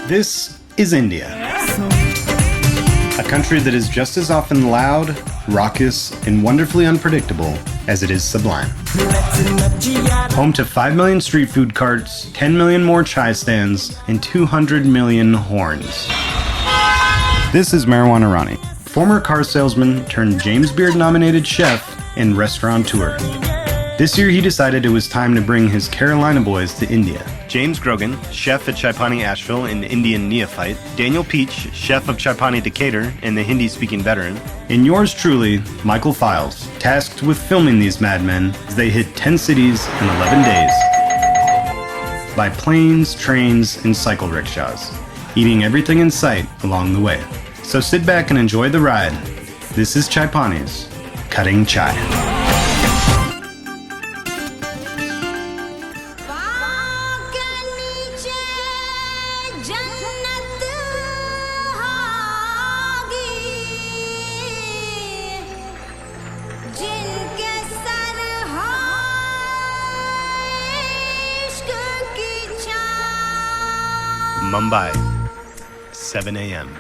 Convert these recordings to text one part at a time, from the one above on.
This is India, a country that is just as often loud, raucous, and wonderfully unpredictable as it is sublime. Home to 5 million street food carts, 10 million more chai stands, and 200 million horns. This is Meherwan Irani, former car salesman turned James Beard-nominated chef and restaurateur. This year he decided it was time to bring his Carolina boys to India. James Grogan, chef at Chai Pani Asheville and Indian neophyte. Daniel Peach, chef of Chai Pani Decatur and the Hindi-speaking veteran. And yours truly, Michael Files, tasked with filming these madmen as they hit 10 cities in 11 days. By planes, trains, and cycle rickshaws, eating everything in sight along the way. So sit back and enjoy the ride. This is Chai Pani's Cutting Chai. Mumbai, 7 a.m.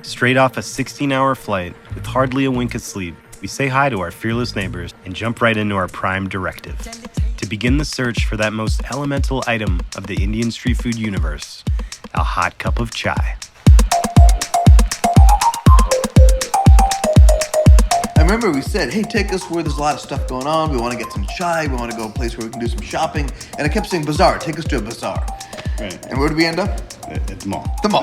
Straight off a 16-hour flight with hardly a wink of sleep, we say hi to our fearless neighbors and jump right into our prime directive to begin the search for that most elemental item of the Indian street food universe, a hot cup of chai. I remember we said, hey, take us where there's a lot of stuff going on. We want to get some chai. We want to go a place where we can do some shopping. And I kept saying, bazaar, take us to a bazaar. Right. And where did we end up? At the mall. The mall.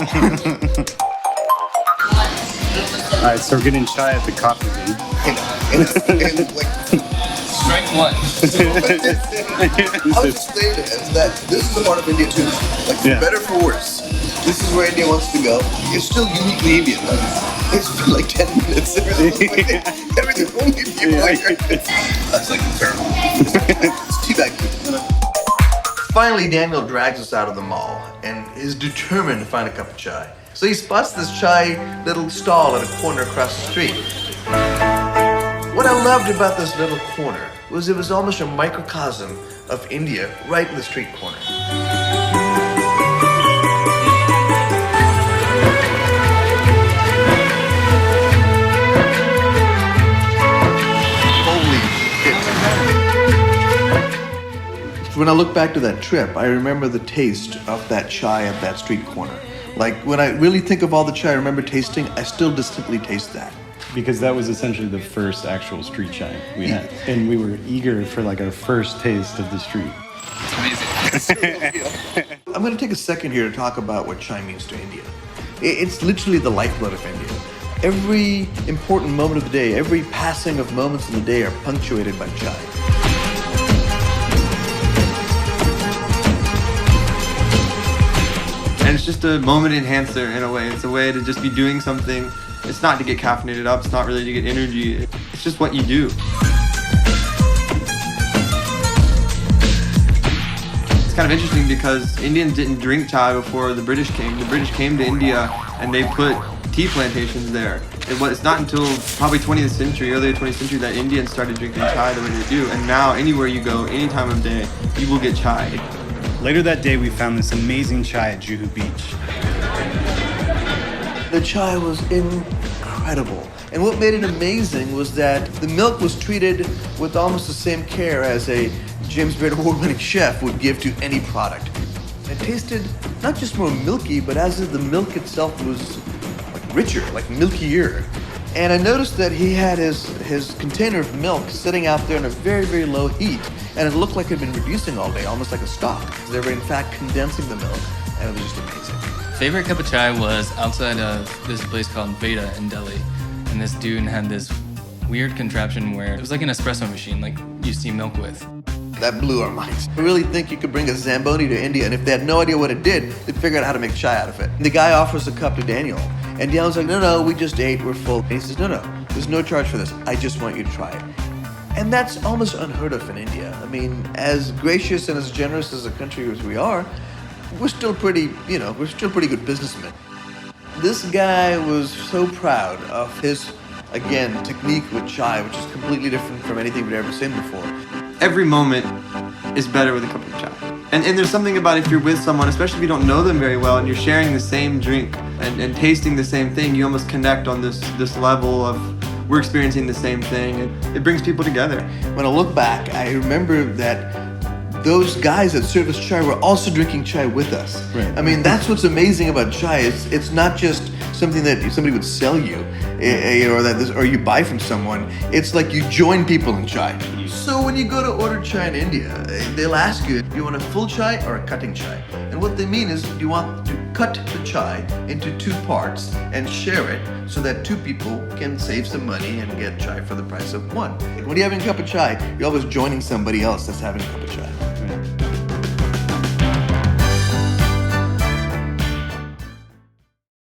All right, so we're getting chai at the coffee bean. Strike one. I was just saying that this is a part of India too. Like, for better for worse. This is where India wants to go. It's still uniquely Indian. Like, it's been like 10 minutes. Everything's only people here. That's like terrible. It's teabag food. Finally, Daniel drags us out of the mall and is determined to find a cup of chai. So he spots this chai little stall at a corner across the street. What I loved about this little corner was it was almost a microcosm of India right in the street corner. When I look back to that trip, I remember the taste of that chai at that street corner. Like, when I really think of all the chai I remember tasting, I still distinctly taste that. Because that was essentially the first actual street chai we had. And we were eager for like our first taste of the street. It's amazing. I'm going to take a second here to talk about what chai means to India. It's literally the lifeblood of India. Every important moment of the day, every passing of moments in the day are punctuated by chai. And it's just a moment enhancer in a way. It's a way to just be doing something. It's not to get caffeinated up. It's not really to get energy. It's just what you do. It's kind of interesting because Indians didn't drink chai before the British came. The British came to India and they put tea plantations there. It's not until probably 20th century, early 20th century, that Indians started drinking chai the way they do. And now anywhere you go, any time of day, you will get chai. Later that day, we found this amazing chai at Juhu Beach. The chai was incredible. And what made it amazing was that the milk was treated with almost the same care as a James Beard award-winning chef would give to any product. It tasted not just more milky, but as if the milk itself was like richer, like milkier. And I noticed that he had his container of milk sitting out there in a very, very low heat. And it looked like it had been reducing all day, almost like a stock. They were in fact condensing the milk, and it was just amazing. Favorite cup of chai was outside of this place called Veda in Delhi. And this dude had this weird contraption where it was like an espresso machine, like you see milk with. That blew our minds. I really think you could bring a Zamboni to India, and if they had no idea what it did, they'd figure out how to make chai out of it. And the guy offers a cup to Daniel, and Daniel's like, no, we just ate, we're full. And he says, no, there's no charge for this. I just want you to try it. And that's almost unheard of in India. I mean, as gracious and as generous as a country as we are, we're still pretty good businessmen. This guy was so proud of his, again, technique with chai, which is completely different from anything we'd ever seen before. Every moment is better with a cup of chai. And there's something about if you're with someone, especially if you don't know them very well, and you're sharing the same drink and tasting the same thing, you almost connect on this level of we're experiencing the same thing, and it brings people together. When I look back, I remember that those guys that serve us chai were also drinking chai with us. Right. I mean, that's what's amazing about chai. It's not just something that somebody would sell you, or you buy from someone. It's like you join people in chai. So when you go to order chai in India, they'll ask you, do you want a full chai or a cutting chai? And what they mean is, do you want to cut the chai into 2 parts and share it so that 2 people can save some money and get chai for the price of 1? When you're having a cup of chai, you're always joining somebody else that's having a cup of chai. Right.